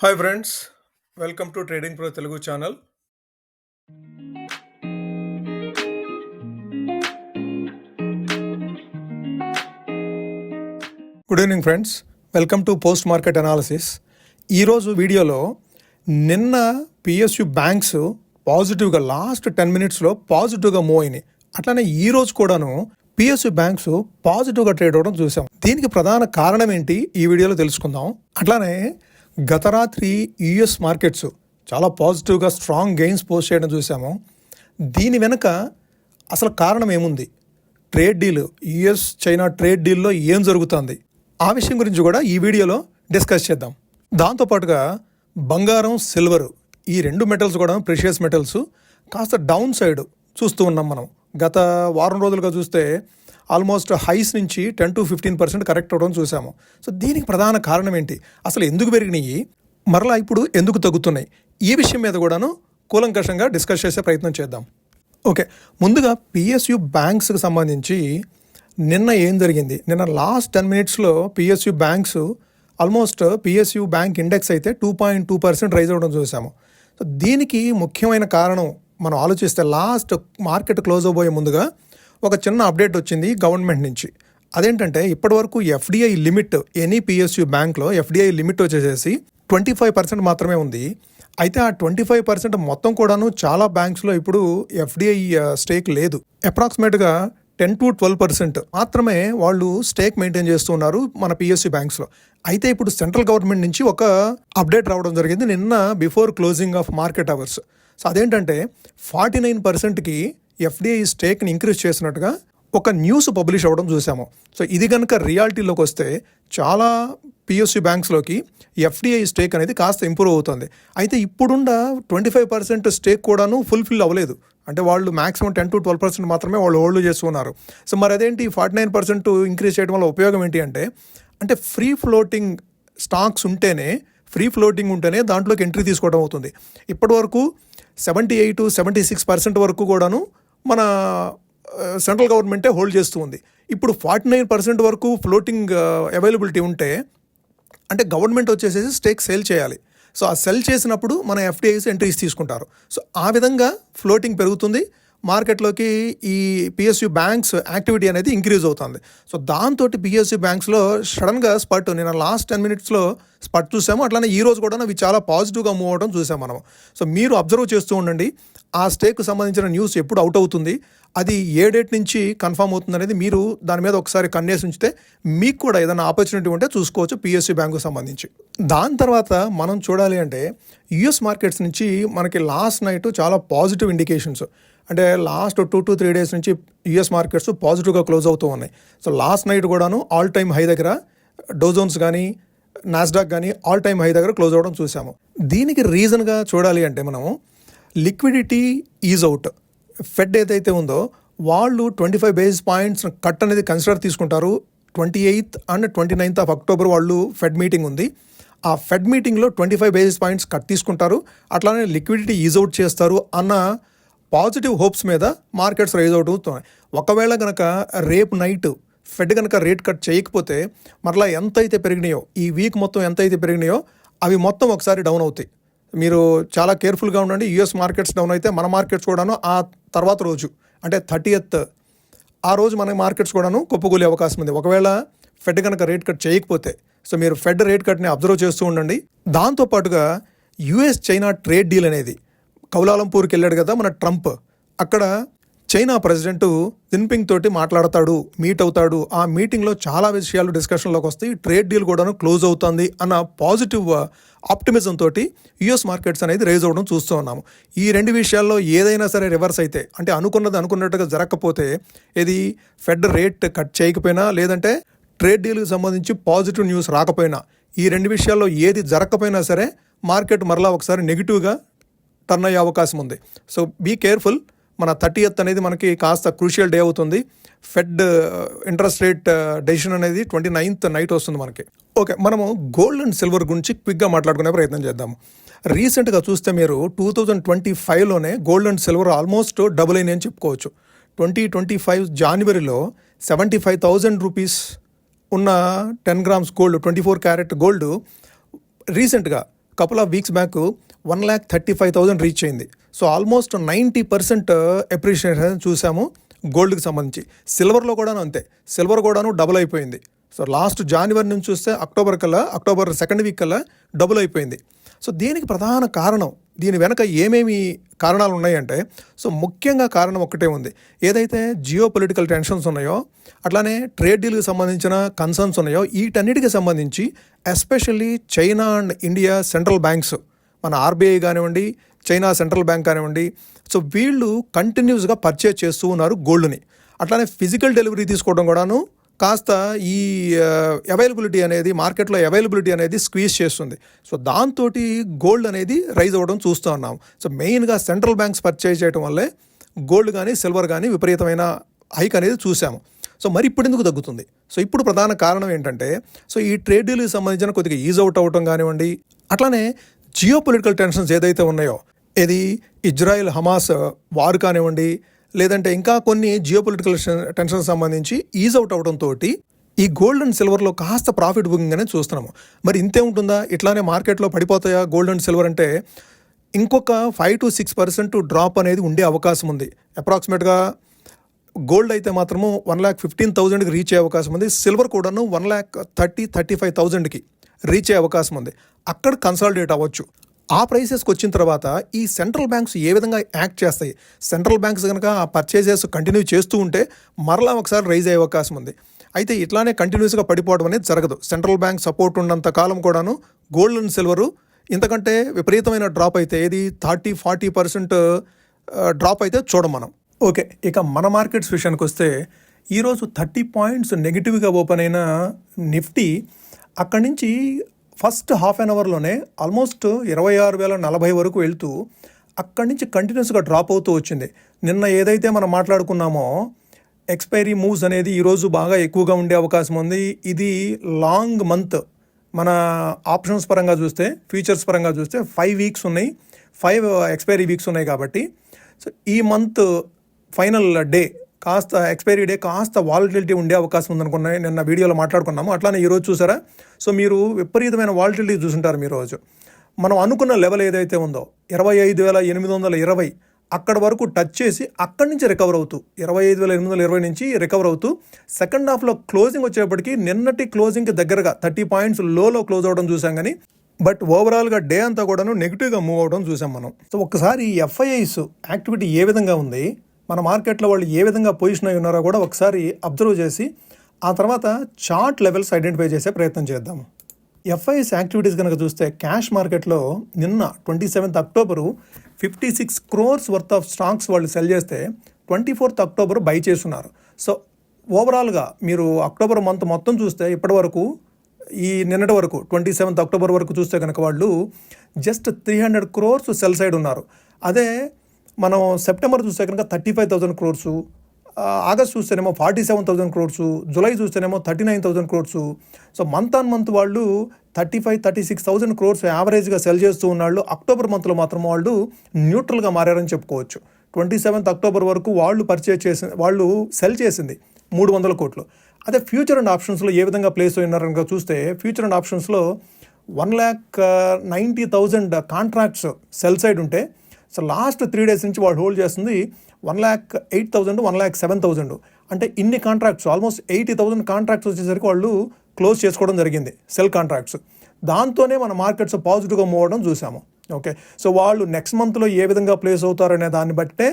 Hi friends, welcome to trading pro Telugu channel. Good evening friends, welcome to post market analysis. ఈరోజు వీడియోలో నిన్న PSU banks పాజిటివ్గా last 10 minutesలో పాజిటివ్గా move అయినాయి. అట్లానే ఈరోజు కూడాను పిఎస్యు బ్యాంక్స్ పాజిటివ్గా ట్రేడ్ అవ్వడం చూసాం. దీనికి ప్రధాన కారణం ఏంటి ఈ వీడియోలో తెలుసుకుందాం. అట్లానే గత రాత్రి యుఎస్ మార్కెట్స్ చాలా పాజిటివ్గా స్ట్రాంగ్ గెయిన్స్ పోస్ట్ చేయడం చూసాము. దీని వెనుక అసలు కారణం ఏముంది, trade deal, US China trade డీల్లో ఏం జరుగుతుంది, ఆ విషయం గురించి కూడా ఈ వీడియోలో డిస్కస్ చేద్దాం. దాంతోపాటుగా బంగారం, సిల్వర్, ఈ రెండు మెటల్స్ కూడా ప్రెషియస్ మెటల్స్ కాస్త డౌన్ సైడ్ చూస్తూ ఉన్నాం. మనం గత వారం రోజులుగా చూస్తే ఆల్మోస్ట్ హైస్ నుంచి 10 to 15% కరెక్ట్ అవ్వడం చూసాము. సో దీనికి ప్రధాన కారణం ఏంటి, అసలు ఎందుకు పెరిగినాయి, మరలా ఇప్పుడు ఎందుకు తగ్గుతున్నాయి, ఈ విషయం మీద కూడాను కూలంకషంగా డిస్కస్ చేసే ప్రయత్నం చేద్దాం. ఓకే, ముందుగా పిఎస్యు బ్యాంక్స్కి సంబంధించి నిన్న ఏం జరిగింది. నిన్న లాస్ట్ 10 minutesలో PSU banks almost PSU bank index అయితే 2.2% రైజ్ అవ్వడం చూసాము. సో దీనికి ముఖ్యమైన కారణం మనం ఆలోచిస్తే లాస్ట్ మార్కెట్ క్లోజ్ అవబోయే ముందుగా ఒక చిన్న అప్డేట్ వచ్చింది గవర్నమెంట్ నుంచి. అదేంటంటే ఇప్పటివరకు ఎఫ్డిఐ లిమిట్ ఎనీ పిఎస్యు బ్యాంక్లో ఎఫ్డిఐ లిమిట్ వచ్చేసేసి 25% మాత్రమే ఉంది. అయితే ఆ 25% మొత్తం కూడాను చాలా బ్యాంక్స్లో ఇప్పుడు ఎఫ్డిఐ స్టేక్ లేదు. అప్రాక్సిమేట్గా 10 to 12% మాత్రమే వాళ్ళు స్టేక్ మెయింటైన్ చేస్తున్నారు మన పిఎస్యు బ్యాంక్స్లో. అయితే ఇప్పుడు సెంట్రల్ గవర్నమెంట్ నుంచి ఒక అప్డేట్ రావడం జరిగింది నిన్న before closing of market hours. So అదేంటంటే 49%కి ఎఫ్డిఐ స్టేక్ని ఇంక్రీజ్ చేసినట్టుగా ఒక న్యూస్ పబ్లిష్ అవ్వడం చూసాము. సో ఇది కనుక రియాలిటీలోకి వస్తే చాలా పిఎస్యు బ్యాంక్స్లోకి ఎఫ్డిఐ స్టేక్ అనేది కాస్త ఇంప్రూవ్ అవుతుంది. అయితే ఇప్పుడున్న 25% స్టేక్ కూడాను ఫుల్ఫిల్ అవ్వలేదు. అంటే వాళ్ళు మ్యాక్సిమం 10 to 12% మాత్రమే వాళ్ళు హోల్డ్ చేస్తున్నారు. సో మరి అదేంటి 49% ఇంక్రీజ్ చేయడం వల్ల ఉపయోగం ఏంటి అంటే ఫ్రీ ఫ్లోటింగ్ స్టాక్స్ ఉంటేనే, ఫ్రీ ఫ్లోటింగ్ ఉంటేనే దాంట్లోకి ఎంట్రీ తీసుకోవడం అవుతుంది. ఇప్పటివరకు 78 to 76% వరకు కూడాను మన సెంట్రల్ గవర్నమెంటే హోల్డ్ చేస్తూ ఉంది. ఇప్పుడు 49% వరకు ఫ్లోటింగ్ అవైలబిలిటీ ఉంటే అంటే గవర్నమెంట్ వచ్చేసేసి స్టేక్ సేల్ చేయాలి. సో ఆ సెల్ చేసినప్పుడు మన ఎఫ్డిఐస్ ఎంట్రీస్ తీసుకుంటారు. సో ఆ విధంగా ఫ్లోటింగ్ పెరుగుతుంది, మార్కెట్లోకి ఈ పిఎస్యు బ్యాంక్స్ యాక్టివిటీ అనేది ఇంక్రీజ్ అవుతుంది. సో దాంతో పిఎస్యు బ్యాంక్స్లో సడన్గా స్పట్ నిన్న లాస్ట్ 10 minutesలో స్పట్ చూసాము. అట్లానే ఈ రోజు కూడా అవి చాలా పాజిటివ్గా మూవ్ అవడం చూసాం మనం. సో మీరు అబ్జర్వ్ చేస్తూ ఉండండి, ఆ స్టేక్కు సంబంధించిన న్యూస్ ఎప్పుడు అవుట్ అవుతుంది, అది ఏ డేట్ నుంచి కన్ఫర్మ్ అవుతుంది అనేది మీరు దాని మీద ఒకసారి కన్నేసి ఉంచితే మీకు కూడా ఏదైనా ఆపర్చునిటీ ఉంటే చూసుకోవచ్చు పిఎస్యు బ్యాంకు సంబంధించి. దాని తర్వాత మనం చూడాలి అంటే యుఎస్ మార్కెట్స్ నుంచి మనకి లాస్ట్ నైట్ చాలా పాజిటివ్ ఇండికేషన్స్, అంటే లాస్ట్ 2 to 3 days నుంచి యుఎస్ మార్కెట్స్ పాజిటివ్గా క్లోజ్ అవుతూ ఉన్నాయి. సో లాస్ట్ నైట్ కూడాను ఆల్ టైమ్ హై దగ్గర డోజోన్స్ కానీ నాస్డాక్ కానీ ఆల్ టైమ్ హై దగ్గర క్లోజ్ అవ్వడం చూసాము. దీనికి రీజన్గా చూడాలి అంటే మనము లిక్విడిటీ ఈజ్ అవుట్. ఫెడ్ ఏదైతే ఉందో వాళ్ళు 25 basis points కట్ అనేది కన్సిడర్ తీసుకుంటారు. 28th and 29th of October వాళ్ళు ఫెడ్ మీటింగ్ ఉంది. ఆ ఫెడ్ మీటింగ్లో 25 basis points కట్ తీసుకుంటారు, అట్లానే లిక్విడిటీ ఈజ్ అవుట్ చేస్తారు అన్న పాజిటివ్ హోప్స్ మీద మార్కెట్స్ రైజ్ అవుట్ అవుతున్నాయి. ఒకవేళ కనుక రేపు నైట్ ఫెడ్ కనుక రేట్ కట్ చేయకపోతే మరలా ఎంతైతే పెరిగినాయో, ఈ వీక్ మొత్తం ఎంతైతే పెరిగినాయో అవి మొత్తం ఒకసారి డౌన్ అవుతాయి. మీరు చాలా కేర్ఫుల్గా ఉండండి. యుఎస్ మార్కెట్స్ డౌన్ అయితే మన మార్కెట్స్ కూడాను ఆ తర్వాత రోజు అంటే 30th ఆ రోజు మన మార్కెట్స్ కూడాను కుప్పకూలే అవకాశం ఉంది ఒకవేళ ఫెడ్ కనుక రేట్ కట్ చేయకపోతే. సో మీరు ఫెడ్ రేట్ కట్ని అబ్జర్వ్ చేస్తూ ఉండండి. దాంతోపాటుగా యుఎస్ చైనా ట్రేడ్ డీల్ అనేది కౌలాలంపూర్కి వెళ్ళాడు కదా మన ట్రంప్, అక్కడ చైనా ప్రెసిడెంట్ జిన్పింగ్ తోటి మాట్లాడతాడు, మీట్ అవుతాడు. ఆ మీటింగ్లో చాలా విషయాలు డిస్కషన్లోకి వస్తాయి, ట్రేడ్ డీల్ కూడా క్లోజ్ అవుతుంది అన్న పాజిటివ్ ఆప్టిమిజం తోటి యుఎస్ మార్కెట్స్ అనేది రైజ్ అవ్వడం చూస్తూ ఉన్నాము. ఈ రెండు విషయాల్లో ఏదైనా సరే రివర్స్ అయితే, అంటే అనుకున్నట్టుగా జరగకపోతే, ఇది ఫెడ్ రేట్ కట్ చేయకపోయినా లేదంటే ట్రేడ్ డీల్కి సంబంధించి పాజిటివ్ న్యూస్ రాకపోయినా, ఈ రెండు విషయాల్లో ఏది జరగకపోయినా సరే మార్కెట్ మరలా ఒకసారి నెగిటివ్గా టర్న్ అయ్యే అవకాశం ఉంది. So be careful. మన 30th అనేది మనకి కాస్త క్రూషియల్ డే అవుతుంది. ఫెడ్ ఇంట్రెస్ట్ రేట్ డెసిషన్ అనేది 29th నైట్ వస్తుంది మనకి. ఓకే, మనము గోల్డ్ అండ్ సిల్వర్ గురించి క్విక్గా మాట్లాడుకునే ప్రయత్నం చేద్దాము. రీసెంట్గా చూస్తే మీరు 2025లోనే gold and silver almost double అయినాయి అని చెప్పుకోవచ్చు. 2025 జనవరిలో 75,000 రూపీస్ ఉన్న 10 grams గోల్డ్, 24 క్యారెట్ గోల్డ్ రీసెంట్గా couple of weeks back 1,35,000 reach అయింది. సో ఆల్మోస్ట్ 90% అప్రిషియేషన్ చూసాము గోల్డ్కి సంబంధించి. సిల్వర్లో కూడాను అంతే, సిల్వర్ కూడాను డబుల్ అయిపోయింది. సో లాస్ట్ జనవరి నుంచి చూస్తే అక్టోబర్ సెకండ్ వీక్ కల్లా డబుల్ అయిపోయింది. సో దీనికి ప్రధాన కారణం, దీని వెనక ఏమేమి కారణాలు ఉన్నాయంటే, సో ముఖ్యంగా కారణం ఒక్కటే ఉంది. ఏదైతే జియో పొలిటికల్ టెన్షన్స్ ఉన్నాయో, అట్లానే ట్రేడ్ డీల్కి సంబంధించిన కన్సర్న్స్ ఉన్నాయో, వీటన్నిటికి సంబంధించి especially China and India central banks, మన ఆర్బీఐ కానివ్వండి, చైనా సెంట్రల్ బ్యాంక్ కానివ్వండి, సో వీళ్ళు కంటిన్యూస్గా పర్చేజ్ చేస్తూ ఉన్నారు గోల్డ్ని. అట్లానే ఫిజికల్ డెలివరీ తీసుకోవడం కూడాను కాస్త ఈ అవైలబిలిటీ అనేది, మార్కెట్లో అవైలబిలిటీ అనేది స్క్వీజ్ చేస్తుంది. సో దాంతో గోల్డ్ అనేది రైజ్ అవ్వడం చూస్తూ ఉన్నాం. సో మెయిన్గా సెంట్రల్ బ్యాంక్స్ పర్చేజ్ చేయడం వల్లే గోల్డ్ కానీ సిల్వర్ కానీ విపరీతమైన హైక్ అనేది చూసాము. సో మరి ఇప్పుడు ఎందుకు తగ్గుతుంది? సో ఇప్పుడు ప్రధాన కారణం ఏంటంటే, సో ఈ ట్రేడ్ డీల్కి సంబంధించిన కొద్దిగా ఈజ్ అవుట్ అవ్వటం కానివ్వండి, అట్లానే జియో పొలిటికల్ టెన్షన్స్ ఏదైతే ఉన్నాయో, ఇది ఇజ్రాయిల్ హమాస్ వార్ కానివ్వండి, లేదంటే ఇంకా కొన్ని జియో పొలిటికల్ టెన్షన్ సంబంధించి ఈజ్ అవుట్ అవడంతో ఈ గోల్డ్ అండ్ సిల్వర్లో కాస్త ప్రాఫిట్ బుకింగ్ అనేది చూస్తున్నాము. మరి ఇంతే ఉంటుందా? ఇట్లానే మార్కెట్లో పడిపోతాయా గోల్డ్ అండ్ సిల్వర్ అంటే? ఇంకొక 5 to 6% డ్రాప్ అనేది ఉండే అవకాశం ఉంది. అప్రాక్సిమేట్గా గోల్డ్ అయితే మాత్రము 1,15,000కి రీచ్ అయ్యే అవకాశం ఉంది. సిల్వర్ కూడాను 1,30,35,000కి రీచ్ అయ్యే అవకాశం ఉంది. అక్కడ కన్సాలిడేట్ అవ్వచ్చు. ఆ ప్రైసెస్కి వచ్చిన తర్వాత ఈ సెంట్రల్ బ్యాంక్స్ ఏ విధంగా యాక్ట్ చేస్తాయి? సెంట్రల్ బ్యాంక్స్ కనుక ఆ పర్చేజెస్ కంటిన్యూ చేస్తూ ఉంటే మరలా ఒకసారి రైజ్ అయ్యే అవకాశం ఉంది. అయితే ఇట్లానే కంటిన్యూస్గా పడిపోవడం అనేది జరగదు. సెంట్రల్ బ్యాంక్ సపోర్ట్ ఉన్నంత కాలం కూడాను గోల్డ్ అండ్ సిల్వరు ఇంతకంటే విపరీతమైన డ్రాప్ అయితే, ఏది 30-40% డ్రాప్ అయితే చూడం మనం. ఓకే, ఇక మన మార్కెట్స్ విషయానికి వస్తే ఈరోజు 30 పాయింట్స్ నెగిటివ్గా ఓపెన్ అయిన నిఫ్టీ అక్కడి నుంచి ఫస్ట్ హాఫ్ అన్ అవర్లోనే ఆల్మోస్ట్ 26,040 వరకు వెళ్తూ అక్కడి నుంచి కంటిన్యూస్గా డ్రాప్ అవుతూ వచ్చింది. నిన్న ఏదైతే మనం మాట్లాడుకున్నామో ఎక్స్పైరీ మూవ్స్ అనేది ఈరోజు బాగా ఎక్కువగా ఉండే అవకాశం ఉంది. ఇది లాంగ్ మంత్, మన ఆప్షన్స్ పరంగా చూస్తే, ఫ్యూచర్స్ పరంగా చూస్తే 5 వీక్స్ ఉన్నాయి, 5 ఎక్స్పైరీ వీక్స్ ఉన్నాయి. కాబట్టి సో ఈ మంత్ ఫైనల్ డే కాస్త ఎక్స్పైరీ డే కాస్త వాలటిలిటీ ఉండే అవకాశం ఉందనుకున్నాయి. నిన్న వీడియోలో మాట్లాడుకున్నాము. అట్లానే ఈరోజు చూసారా? సో మీరు విపరీతమైన వాలటిలిటీ చూసుంటారు మీరు రోజు. మనం అనుకున్న లెవెల్ ఏదైతే ఉందో 25,820 అక్కడ వరకు టచ్ చేసి అక్కడి నుంచి రికవర్ అవుతూ 25,820 నుంచి రికవర్ అవుతూ సెకండ్ హాఫ్లో క్లోజింగ్ వచ్చేప్పటికి నిన్నటి క్లోజింగ్కి దగ్గరగా 30 పాయింట్స్ లోలో క్లోజ్ అవ్వడం చూసాం. కానీ బట్ ఓవరాల్గా డే అంతా కూడాను నెగిటివ్గా మూవ్ అవడం చూసాం మనం. సో ఒక్కసారి ఎఫ్ఐఐస్ యాక్టివిటీ ఏ విధంగా ఉంది, మన మార్కెట్లో వాళ్ళు ఏ విధంగా పొజిషన్ అయి ఉన్నారో కూడా ఒకసారి అబ్జర్వ్ చేసి ఆ తర్వాత చార్ట్ లెవెల్స్ ఐడెంటిఫై చేసే ప్రయత్నం చేద్దాము. ఎఫ్ఐఎస్ యాక్టివిటీస్ కనుక చూస్తే క్యాష్ మార్కెట్లో నిన్న 27th October 56 crores worth of stocks వాళ్ళు సెల్ చేస్తే 24th అక్టోబర్ బై చేస్తున్నారు. సో ఓవరాల్గా మీరు అక్టోబర్ మంత్ మొత్తం చూస్తే ఇప్పటి వరకు ఈ నిన్నటి వరకు 27th అక్టోబర్ వరకు చూస్తే కనుక వాళ్ళు జస్ట్ 300 crores సెల్ సైడ్ ఉన్నారు. అదే మనం సెప్టెంబర్ చూస్తే కనుక 35,000 crores, ఆగస్ట్ చూస్తేనేమో 47,000 crores, జూలై చూస్తేనేమో 39,000 crores. So month on month వాళ్ళు 35,000-36,000 crores యావరేజ్గా సెల్ చేస్తూ ఉన్నాళ్ళు. అక్టోబర్ మంత్లో మాత్రం వాళ్ళు న్యూట్రల్గా మారారని చెప్పుకోవచ్చు. 27th అక్టోబర్ వరకు వాళ్ళు సెల్ చేసింది 300 కోట్లు. అదే ఫ్యూచర్ అండ్ ఆప్షన్స్లో ఏ విధంగా ప్లేస్ అయినారని చూస్తే ఫ్యూచర్ అండ్ ఆప్షన్స్లో 1,90,000 కాంట్రాక్ట్స్ సెల్ సైడ్ ఉంటే, సో లాస్ట్ 3 days నుంచి వాళ్ళు హోల్డ్ చేస్తుంది 1,08,000, 1,07,000. అంటే ఇన్ని కాంట్రాక్ట్స్, ఆల్మోస్ట్ 80,000 కాంట్రాక్ట్స్ వచ్చేసరికి వాళ్ళు క్లోజ్ చేసుకోవడం జరిగింది, సెల్ కాంట్రాక్ట్స్. దాంతోనే మన మార్కెట్స్ పాజిటివ్గా మూవ్ అవడం చూసాము. ఓకే, సో వాళ్ళు నెక్స్ట్ మంత్లో ఏ విధంగా ప్లేస్ అవుతారనే దాన్ని బట్టే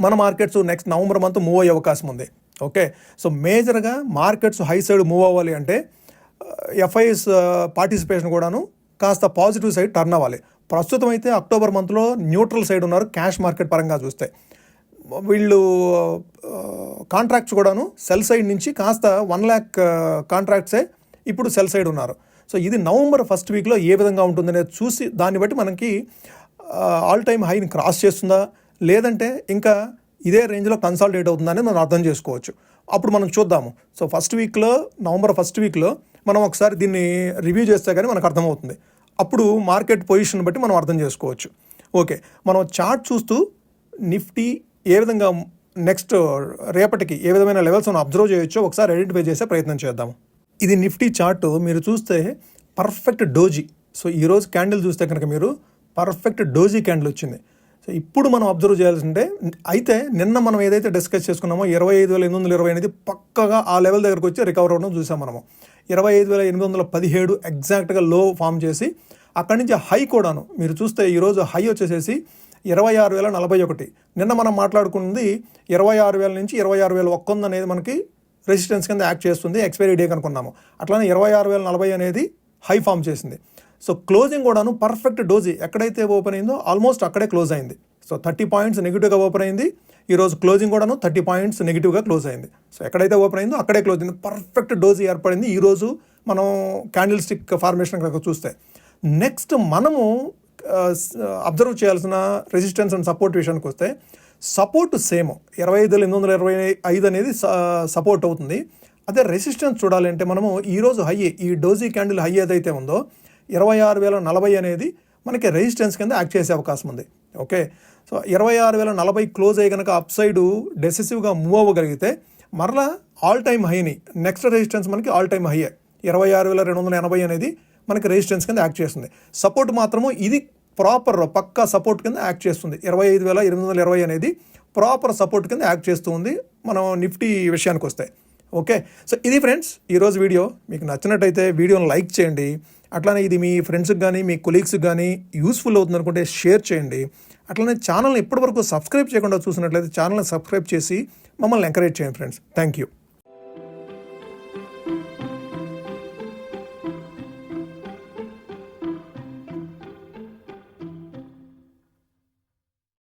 మన markets next November month move అయ్యే అవకాశం ఉంది. ఓకే, సో మేజర్గా మార్కెట్స్ హై సైడ్ మూవ్ అవ్వాలి అంటే ఎఫ్ఐఎస్ పార్టిసిపేషన్ కూడాను కాస్త పాజిటివ్ సైడ్ టర్న్ అవ్వాలి. ప్రస్తుతం అయితే అక్టోబర్ మంత్లో న్యూట్రల్ సైడ్ ఉన్నారు క్యాష్ మార్కెట్ పరంగా చూస్తే. వీళ్ళు కాంట్రాక్ట్స్ కూడాను సెల్ సైడ్ నుంచి కాస్త 1 lakh కాంట్రాక్ట్సే ఇప్పుడు సెల్ సైడ్ ఉన్నారు. సో ఇది నవంబర్ ఫస్ట్ వీక్లో ఏ విధంగా ఉంటుందనేది చూసి దాన్ని బట్టి మనకి ఆల్ టైమ్ హైని క్రాస్ చేస్తుందా, లేదంటే ఇంకా ఇదే రేంజ్లో కన్సాలిడేట్ అవుతుందని మనం అర్థం చేసుకోవచ్చు. అప్పుడు మనం చూద్దాము. సో నవంబర్ ఫస్ట్ వీక్లో మనం ఒకసారి దీన్ని రివ్యూ చేస్తే కానీ మనకు అర్థమవుతుంది. అప్పుడు మార్కెట్ పొజిషన్ బట్టి మనం అర్థం చేసుకోవచ్చు. ఓకే, మనం చార్ట్ చూస్తూ నిఫ్టీ ఏ విధంగా నెక్స్ట్ రేపటికి ఏ విధమైన లెవెల్స్ మనం అబ్జర్వ్ చేయొచ్చో ఒకసారి ఐడెంటిఫై చేసే ప్రయత్నం చేద్దాము. ఇది నిఫ్టీ చార్ట్. మీరు చూస్తే పర్ఫెక్ట్ డోజీ సో ఈరోజు క్యాండిల్ చూస్తే కనుక మీరు పర్ఫెక్ట్ డోజీ క్యాండిల్ వచ్చింది. సో ఇప్పుడు మనం అబ్జర్వ్ చేయాల్సింటే, అయితే నిన్న మనం ఏదైతే డిస్కస్ చేసుకున్నామో 25,820 అనేది పక్కగా ఆ లెవెల్ దగ్గరకు వచ్చి రికవర్ అవ్వడం చూసాం మనము. 25,817 ఎగ్జాక్ట్గా లో ఫామ్ చేసి అక్కడి నుంచి హై కూడాను మీరు చూస్తే ఈరోజు హై వచ్చేసేసి 26,041. నిన్న మనం మాట్లాడుకుంది 26,000 నుంచి 26,100 అనేది మనకి రెసిస్టెన్స్ కింద యాక్ట్ చేస్తుంది ఎక్స్పైరీ డే కనుకున్నాము. అట్లానే 26,040 అనేది హై ఫామ్ చేసింది. సో క్లోజింగ్ కూడాను పర్ఫెక్ట్ డోజీ ఎక్కడైతే ఓపెన్ అయిందో ఆల్మోస్ట్ అక్కడే క్లోజ్ అయింది. సో 30 పాయింట్స్ నెగిటివ్గా ఓపెన్ అయింది. ఈరోజు క్లోజింగ్ కూడాను 30 పాయింట్స్ నెగిటివ్గా క్లోజ్ అయింది. సో ఎక్కడైతే ఓపెన్ అయిందో అక్కడే క్లోజ్ అయింది. పర్ఫెక్ట్ డోజీ ఏర్పడింది ఈరోజు మనం క్యాండిల్ స్టిక్ ఫార్మేషన్ కనుక చూస్తే. నెక్స్ట్ మనము అబ్జర్వ్ చేయాల్సిన రెసిస్టెన్స్ అండ్ సపోర్ట్ విషయానికి వస్తే, సపోర్ట్ సేమ్ 25,825 అనేది సపోర్ట్ అవుతుంది. అదే రెసిస్టెన్స్ చూడాలంటే మనము ఈరోజు హై, ఈ డోజీ క్యాండిల్ హై ఏదైతే ఉందో 26,040 అనేది మనకి రెసిస్టెన్స్ కింద యాక్ట్ చేసే అవకాశం ఉంది. ఓకే, సో 26,040 క్లోజ్ అయ్యి కనుక అప్ సైడ్ డెసిసివ్గా మూవ్ అవ్వగలిగితే మరలా ఆల్ టైమ్ హైని, నెక్స్ట్ రెసిస్టెన్స్ మనకి ఆల్ టైమ్ హైయే 26,280 అనేది మనకి రెసిస్టెన్స్ కింద యాక్ట్ చేస్తుంది. సపోర్ట్ మాత్రము ఇది ప్రాపర్ పక్కా సపోర్ట్ కింద యాక్ట్ చేస్తుంది. 25,820 అనేది ప్రాపర్ సపోర్ట్ కింద యాక్ట్ చేస్తూ ఉంది మనం నిఫ్టీ విషయానికి వస్తే. ఓకే, సో ఇది ఫ్రెండ్స్ ఈరోజు వీడియో. మీకు నచ్చినట్టయితే వీడియోని లైక్ చేయండి. అట్లానే ఇది మీ ఫ్రెండ్స్కి కానీ మీ కొలీగ్స్కి కానీ యూస్ఫుల్ అవుతుంది అనుకుంటే షేర్ చేయండి. అట్లనే ఛానల్ని ఇప్పటివరకు సబ్స్క్రైబ్ చేయకుండా చూసినట్లయితే ఛానల్ని సబ్స్క్రైబ్ చేసి మమ్మల్ని ఎంకరేజ్ చేయండి ఫ్రెండ్స్. Thank you.